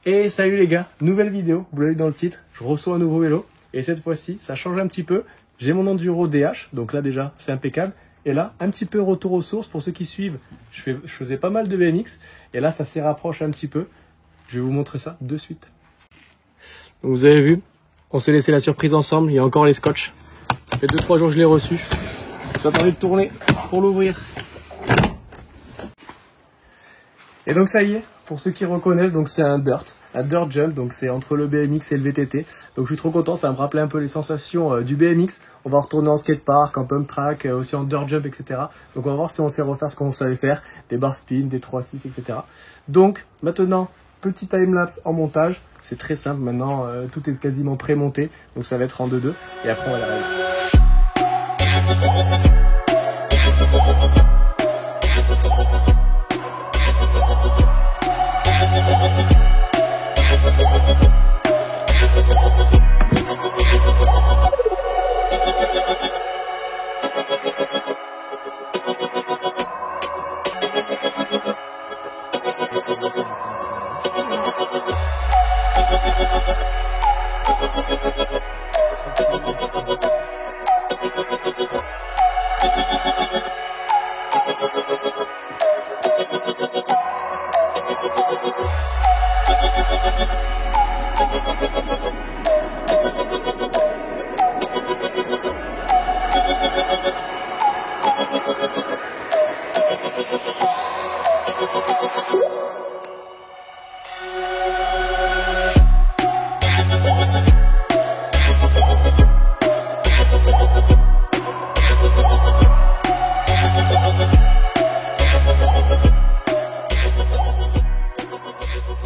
Et salut les gars, nouvelle vidéo, vous l'avez vu dans le titre, je reçois un nouveau vélo. Et cette fois-ci, ça change un petit peu. J'ai mon enduro DH, donc là déjà, c'est impeccable. Et là, un petit peu retour aux sources pour ceux qui suivent. Je faisais pas mal de BMX. Et là, ça s'y rapproche un petit peu. Je vais vous montrer ça de suite. Donc vous avez vu, on s'est laissé la surprise ensemble. Il y a encore les scotch. Ça fait 2-3 jours que je l'ai reçu. J'attendais de tourner pour l'ouvrir. Et donc ça y est, pour ceux qui reconnaissent, donc c'est un dirt jump, donc c'est entre le BMX et le VTT. Donc je suis trop content, ça va me rappeler un peu les sensations du BMX. On va retourner en skatepark, en pump track, aussi en dirt jump, etc. Donc on va voir si on sait refaire ce qu'on savait faire, des bar spin, des 3-6, etc. Donc maintenant, petit timelapse en montage. C'est très simple maintenant, tout est quasiment pré-monté, donc ça va être en 2-2. Et après on va l'arrêter.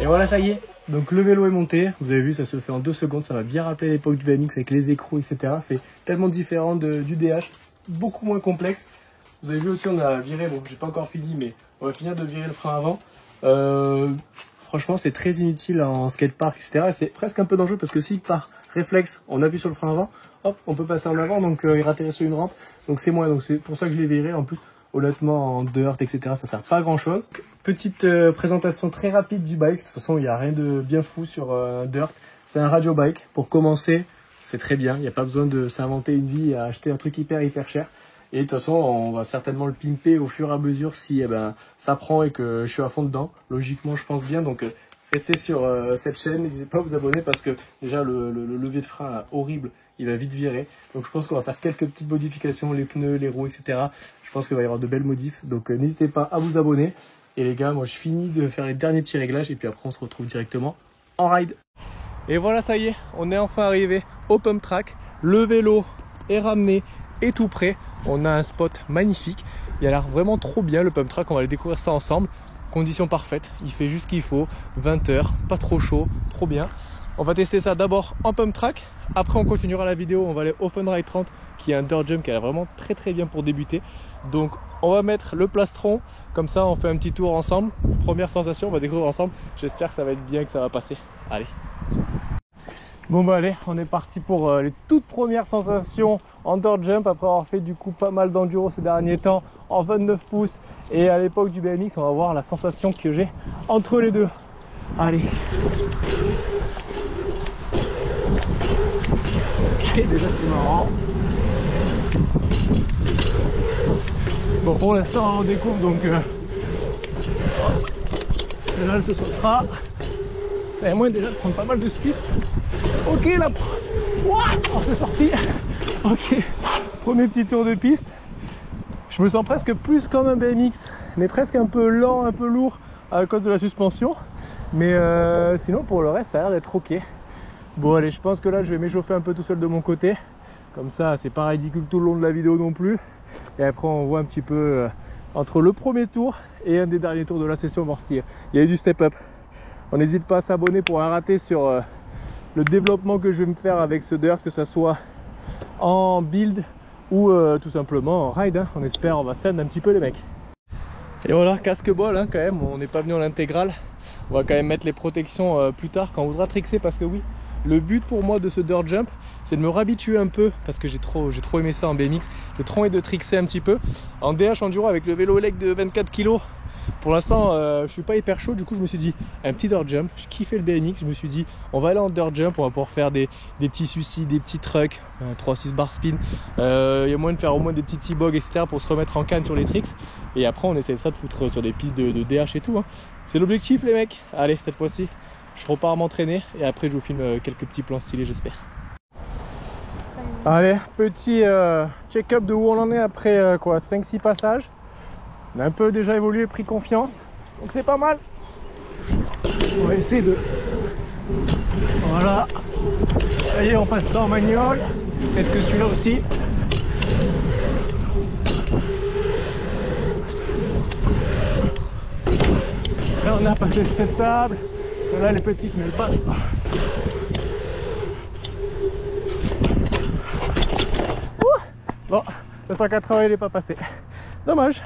Et voilà, ça y est, donc le vélo est monté, vous avez vu, ça se fait en 2 secondes, ça m'a bien rappelé l'époque du BMX avec les écrous, etc. C'est tellement différent du DH, beaucoup moins complexe. Vous avez vu aussi, on a viré, bon, j'ai pas encore fini, mais on va finir de virer le frein avant. Franchement, c'est très inutile en skatepark, etc. Et c'est presque un peu dangereux parce que si par réflexe, on appuie sur le frein avant, hop, on peut passer en avant, donc il atterrit sur une rampe, donc c'est moins, donc c'est pour ça que je l'ai viré. En plus, honnêtement, en dirt, etc., ça sert pas à grand chose. Petite présentation très rapide du bike. De toute façon, il n'y a rien de bien fou sur un dirt. C'est un radio bike. Pour commencer, c'est très bien. Il n'y a pas besoin de s'inventer une vie et à acheter un truc hyper cher. Et de toute façon, on va certainement le pimper au fur et à mesure si ça prend et que je suis à fond dedans. Logiquement, je pense bien. Donc, restez sur cette chaîne. N'hésitez pas à vous abonner parce que déjà, le levier de frein là, horrible, il va vite virer. Donc, je pense qu'on va faire quelques petites modifications, les pneus, les roues, etc. Je pense qu'il va y avoir de belles modifs. Donc, n'hésitez pas à vous abonner. Et les gars, moi je finis de faire les derniers petits réglages et puis après on se retrouve directement en ride. Et voilà, ça y est, on est enfin arrivé au pump track. Le vélo est ramené et tout prêt. On a un spot magnifique. Il a l'air vraiment trop bien le pump track. On va aller découvrir ça ensemble. Conditions parfaites. Il fait juste ce qu'il faut. 20 heures, pas trop chaud, trop bien. On va tester ça d'abord en pump track. Après on continuera la vidéo. On va aller au Fun Ride 30 qui est un dirt jump qui a l'air vraiment très bien pour débuter. Donc on va mettre le plastron, comme ça on fait un petit tour ensemble. Première sensation, on va découvrir ensemble. J'espère que ça va être bien, que ça va passer. Allez. Bon bah allez, on est parti pour les toutes premières sensations en dirt jump. Après avoir fait du coup pas mal d'enduro ces derniers temps en 29 pouces. Et à l'époque du BMX, on va voir la sensation que j'ai entre les deux. Allez. Ok, déjà c'est marrant. Bon, pour l'instant on découvre, donc là elle se sautera. Ça y a moyen déjà de prendre pas mal de speed. Ok, là, on s'est sorti. Ok, premier petit tour de piste. Je me sens presque plus comme un BMX, mais presque un peu lent, un peu lourd à cause de la suspension. Mais sinon pour le reste ça a l'air d'être ok. Bon allez, je pense que là je vais m'échauffer un peu tout seul de mon côté. Comme ça c'est pas ridicule tout le long de la vidéo non plus. Et après on voit un petit peu entre le premier tour et un des derniers tours de la session, voir s'il y a eu du step up. On n'hésite pas à s'abonner pour un raté sur le développement que je vais me faire avec ce dirt, que ce soit en build ou tout simplement en ride. On espère, on va send un petit peu les mecs. Et voilà, casque bol quand même, on n'est pas venu en intégrale. On va quand même mettre les protections plus tard quand on voudra trixer, parce que oui, Le but pour moi de ce dirt jump, c'est de me réhabituer un peu parce que j'ai trop aimé ça en BMX. J'ai trop envie de trickser un petit peu. En DH enduro avec le vélo elec de 24 kg, pour l'instant je suis pas hyper chaud. Du coup je me suis dit un petit dirt jump. Je kiffais le BMX, je me suis dit on va aller en dirt jump, on va pouvoir faire des petits suicides, des petits trucks, 3-6 bar spin. Il y a moyen de faire au moins des petits T-bogs etc pour se remettre en canne sur les tricks. Et après on essaie de ça de foutre sur des pistes de DH et tout hein. C'est l'objectif les mecs. Allez, cette fois-ci je repars m'entraîner et après je vous filme quelques petits plans stylés j'espère. Allez, petit check-up de où on en est après quoi 5-6 passages. On a un peu déjà évolué, pris confiance, donc c'est pas mal. On va essayer de... Voilà. Ça y est, on passe ça en manual. Est-ce que celui-là aussi? Là on a passé cette table. Là les petites mais elles passent pas. Bon, le 180 il est pas passé. Dommage.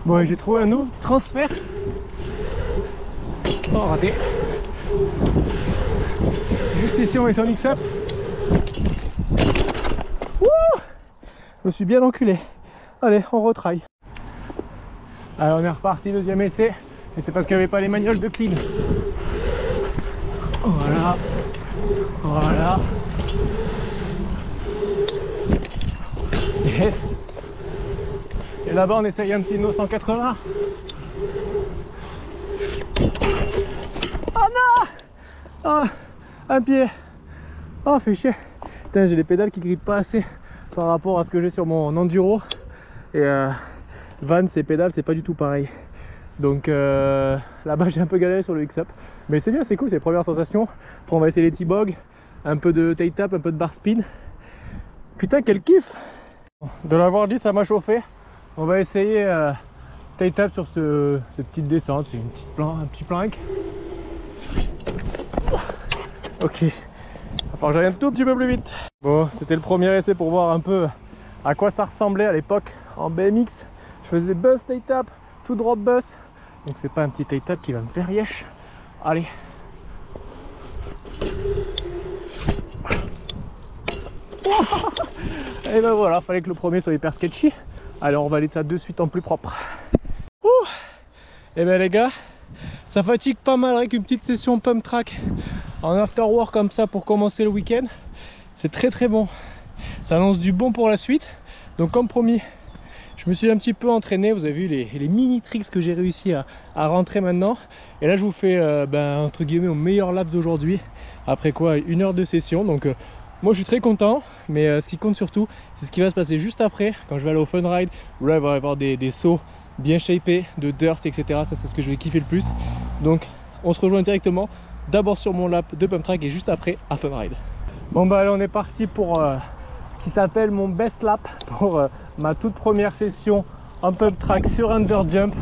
Bon, j'ai trouvé un nouveau petit transfert. Oh, raté. Juste ici, on met son X-Up. Je me suis bien enculé. Allez, on retraille. Allez, on est reparti, deuxième essai. Et c'est parce qu'il n'y avait pas les manuels de clean. Voilà. Voilà. Yes. Et là-bas on essaye un petit no 180. Oh non. Oh, un pied. Oh fait chier. Putain, j'ai les pédales qui grippent pas assez par rapport à ce que j'ai sur mon enduro. Et Van ces pédales c'est pas du tout pareil. Donc là-bas j'ai un peu galéré sur le X-Up. Mais c'est bien, c'est cool, c'est les premières sensations. Après on va essayer les T-bogs, un peu de tape-tap, un peu de bar spin. Putain quel kiff. De l'avoir dit ça m'a chauffé. On va essayer tape-tap sur cette petite descente. C'est un petit plank. Ok. Enfin j'arrive un tout petit peu plus vite. Bon, c'était le premier essai pour voir un peu à quoi ça ressemblait à l'époque en BMX. Je faisais des buzz tape-tap, tout drop buzz. Donc c'est pas un petit tape-tap qui va me faire yesh. Allez. Et ben voilà, fallait que le premier soit hyper sketchy. Allez, on va aller de ça de suite en plus propre. Et ben les gars, ça fatigue pas mal avec une petite session pump track en after work comme ça pour commencer le week-end. C'est très très bon. Ça annonce du bon pour la suite. Donc comme promis, je me suis un petit peu entraîné. Vous avez vu les mini tricks que j'ai réussi à rentrer maintenant. Et là je vous fais entre guillemets au meilleur lap d'aujourd'hui. Après quoi, 1 heure de session. Donc moi je suis très content, mais ce qui compte surtout c'est ce qui va se passer juste après quand je vais aller au fun ride où là il va y avoir des sauts bien shapés de dirt etc. Ça c'est ce que je vais kiffer le plus. Donc on se rejoint directement d'abord sur mon lap de pump track et juste après à fun ride. Bon bah allez, on est parti pour ce qui s'appelle mon best lap pour ma toute première session en pump track sur un dirt jump.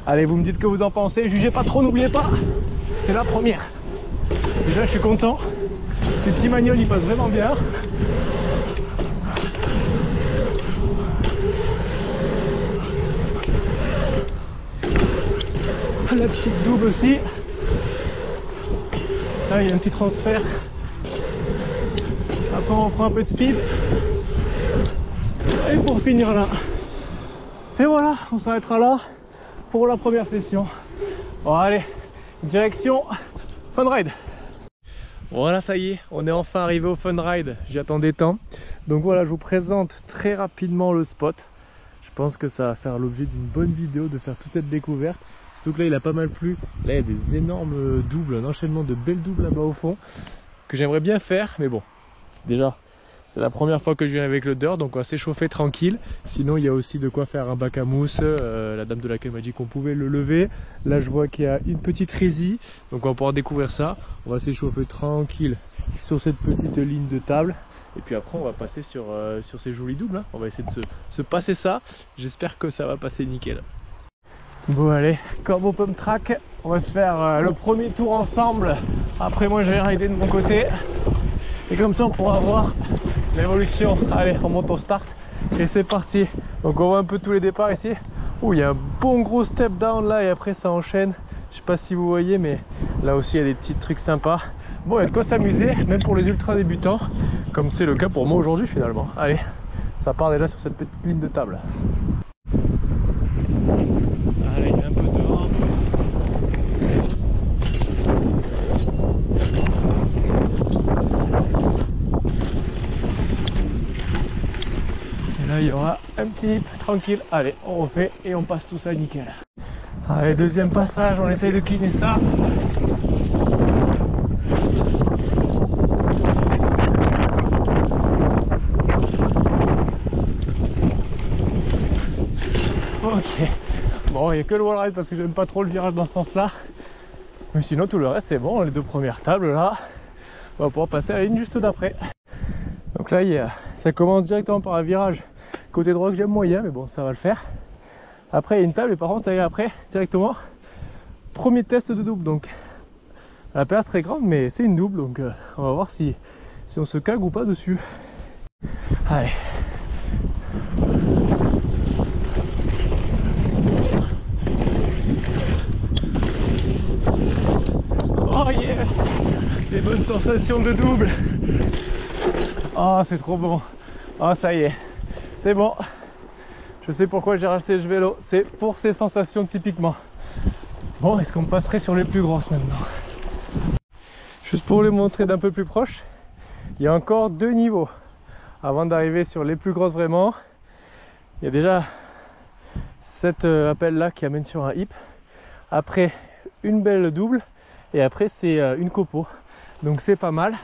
Allez, vous me dites ce que vous en pensez, jugez pas trop, n'oubliez pas, c'est la première. Déjà je suis content. Ces petits manuels ils passent vraiment bien. La petite double aussi. Là il y a un petit transfert. Après on prend un peu de speed. Et pour finir là. Et voilà, on s'arrêtera là pour la première session. Bon allez, direction fun ride. Voilà, ça y est, on est enfin arrivé au fun ride. J'attendais tant. Donc voilà, je vous présente très rapidement le spot. Je pense que ça va faire l'objet d'une bonne vidéo de faire toute cette découverte. Surtout que là il a pas mal plu. Là il y a des énormes doubles, un enchaînement de belles doubles là-bas au fond que j'aimerais bien faire, mais bon, déjà c'est la première fois que je viens avec le dirt, donc on va s'échauffer tranquille. Sinon il y a aussi de quoi faire un bac à mousse. La dame de l'accueil m'a dit qu'on pouvait le lever. Là je vois qu'il y a une petite résille, donc on va pouvoir découvrir ça. On va s'échauffer tranquille sur cette petite ligne de table. Et puis après on va passer sur ces jolis doubles hein. On va essayer de se passer ça. J'espère que ça va passer nickel. Bon allez, comme au pump track, on va se faire le premier tour ensemble. Après moi je vais rider de mon côté. Et comme ça on pourra voir l'évolution. Allez, on monte au start et c'est parti. Donc on voit un peu tous les départs ici. Ouh, il y a un bon gros step down là et après ça enchaîne. Je sais pas si vous voyez, mais là aussi il y a des petits trucs sympas. Bon, il y a de quoi s'amuser, même pour les ultra débutants, comme c'est le cas pour moi aujourd'hui finalement. Allez, ça part déjà sur cette petite ligne de table. Allez, un peu dehors. Et là, il y aura un petit hip tranquille. Allez, on refait et on passe tout ça nickel. Allez, deuxième passage, on essaye de cleaner ça. Ok, bon, il n'y a que le wall ride parce que j'aime pas trop le virage dans ce sens là, mais sinon tout le reste c'est bon. Les deux premières tables là, on va pouvoir passer à la ligne juste d'après. Donc là ça commence directement par un virage côté droit que j'aime moyen, mais bon, ça va le faire. Après il y a une table et par contre ça y est, après directement premier test de double, donc elle a pas l'air très grande mais c'est une double, donc on va voir si on se cague ou pas dessus. Allez. Oh yes, des bonnes sensations de double. Oh, c'est trop bon. Oh, ça y est, c'est bon. Je sais pourquoi j'ai racheté ce vélo, c'est pour ces sensations typiquement. Bon, est-ce qu'on passerait sur les plus grosses maintenant? Juste pour les montrer d'un peu plus proche, il y a encore 2 niveaux avant d'arriver sur les plus grosses vraiment. Il y a déjà cette appel là qui amène sur un hip, après une belle double, et après c'est une copo, donc c'est pas mal.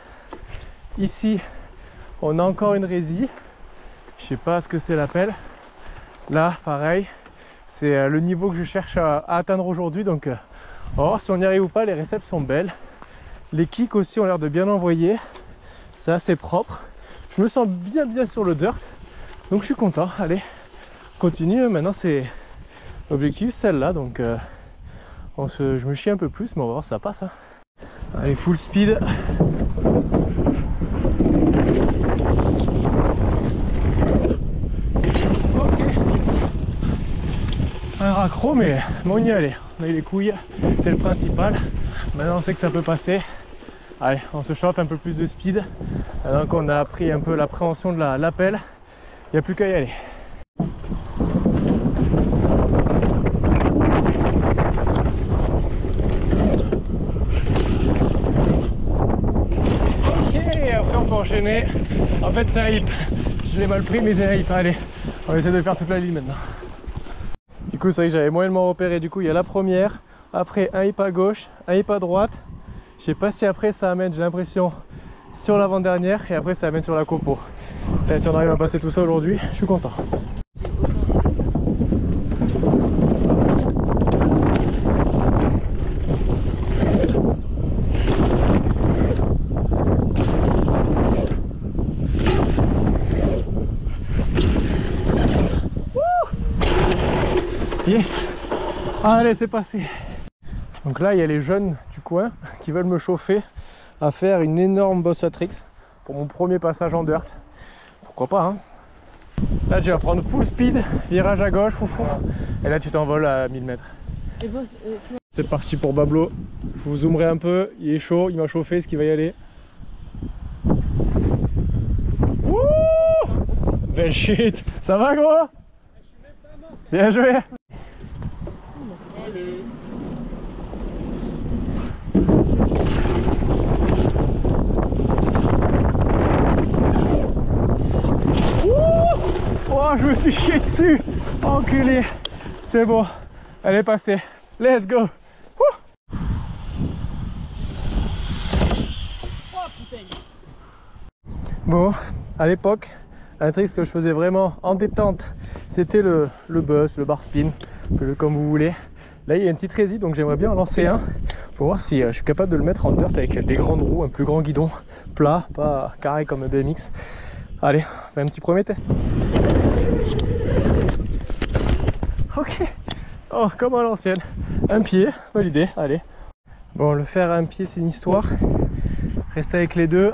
Ici on a encore une résie, je sais pas ce que c'est l'appel. Là pareil, c'est le niveau que je cherche à atteindre aujourd'hui, donc on va voir si on y arrive ou pas. Les récepts sont belles, les kicks aussi ont l'air de bien envoyer, c'est assez propre, je me sens bien sur le dirt, donc je suis content. Allez, continue, maintenant c'est l'objectif, celle-là, donc je me chie un peu plus, mais on va voir si ça passe. Hein. Allez, full speed. Ok. Un raccro, mais on y allait. On a eu les couilles, c'est le principal. Maintenant on sait que ça peut passer. Allez, on se chauffe, un peu plus de speed. Maintenant qu'on a appris un peu l'appréhension de l'appel, il n'y a plus qu'à y aller. Enchaîner. En fait c'est un hip, je l'ai mal pris mais c'est un hip. Allez, on va essayer de faire toute la ligne maintenant. Du coup c'est vrai que j'avais moyennement repéré. Du coup il y a la première, après un hip à gauche, un hip à droite. Je sais pas si après ça amène, j'ai l'impression, sur l'avant-dernière, et après ça amène sur la copo. Putain, si on arrive à passer tout ça aujourd'hui, je suis content. Yes! Allez, c'est passé! Donc là, il y a les jeunes du coin qui veulent me chauffer à faire une énorme boss à tricks pour mon premier passage en dirt. Pourquoi pas, hein? Là, tu vas prendre full speed, virage à gauche, foufou, et là, tu t'envoles à 1000 mètres. C'est parti pour Bablo. Je vous zoomerai un peu, il est chaud, il m'a chauffé, ce qu'il va y aller. Wouh! Belle shit! Ça va, gros? Bien joué! Allez. Oh, je me suis chié dessus! Enculé! C'est bon, elle est passée. Let's go! Bon, à l'époque, un trick que je faisais vraiment en détente, c'était le buzz, le bar spin, comme vous voulez. Là il y a une petite résie, donc j'aimerais bien en lancer un pour voir si je suis capable de le mettre en dirt avec des grandes roues, un plus grand guidon plat, pas carré comme un BMX. Allez, on fait un petit premier test. Ok, oh, comme à l'ancienne, un pied, validé, allez. Bon, le faire à un pied c'est une histoire, rester avec les deux.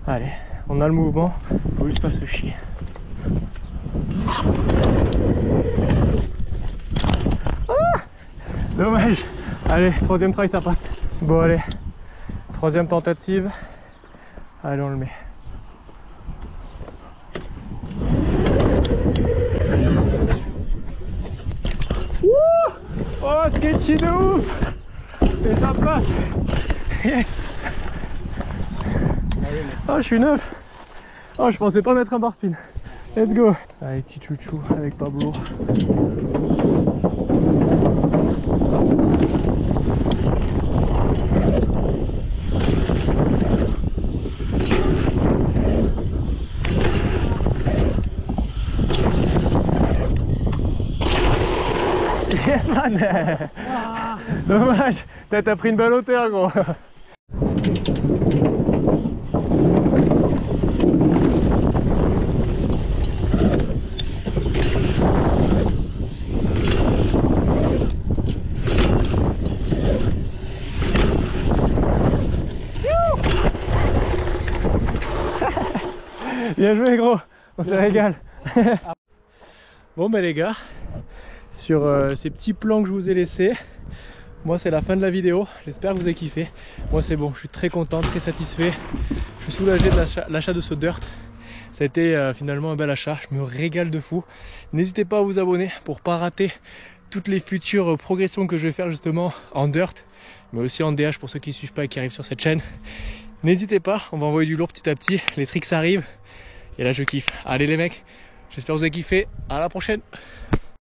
Allez, on a le mouvement, faut juste pas se chier. Ah, dommage. Allez, troisième try, ça passe. Bon allez, Troisième tentative. Allez, on le met. Wouh! Oh, sketchy de ouf! Et ça passe! Yes! Oh, je suis neuf! Oh, je pensais pas mettre un bar spin. Let's go! Allez, petit chouchou avec Pablo. Yes man. Dommage, t'as pris une belle hauteur gros. Bien joué gros, on se régale. Bon ben les gars, sur ces petits plans que je vous ai laissés, moi c'est la fin de la vidéo, j'espère que vous avez kiffé. Moi c'est bon, je suis très content, très satisfait, je suis soulagé de l'achat de ce dirt. Ça a été finalement un bel achat, je me régale de fou. N'hésitez pas à vous abonner pour pas rater toutes les futures progressions que je vais faire justement en dirt, mais aussi en DH pour ceux qui ne suivent pas et qui arrivent sur cette chaîne. N'hésitez pas, on va envoyer du lourd petit à petit, les tricks arrivent et là je kiffe. Allez les mecs, j'espère que vous avez kiffé, à la prochaine.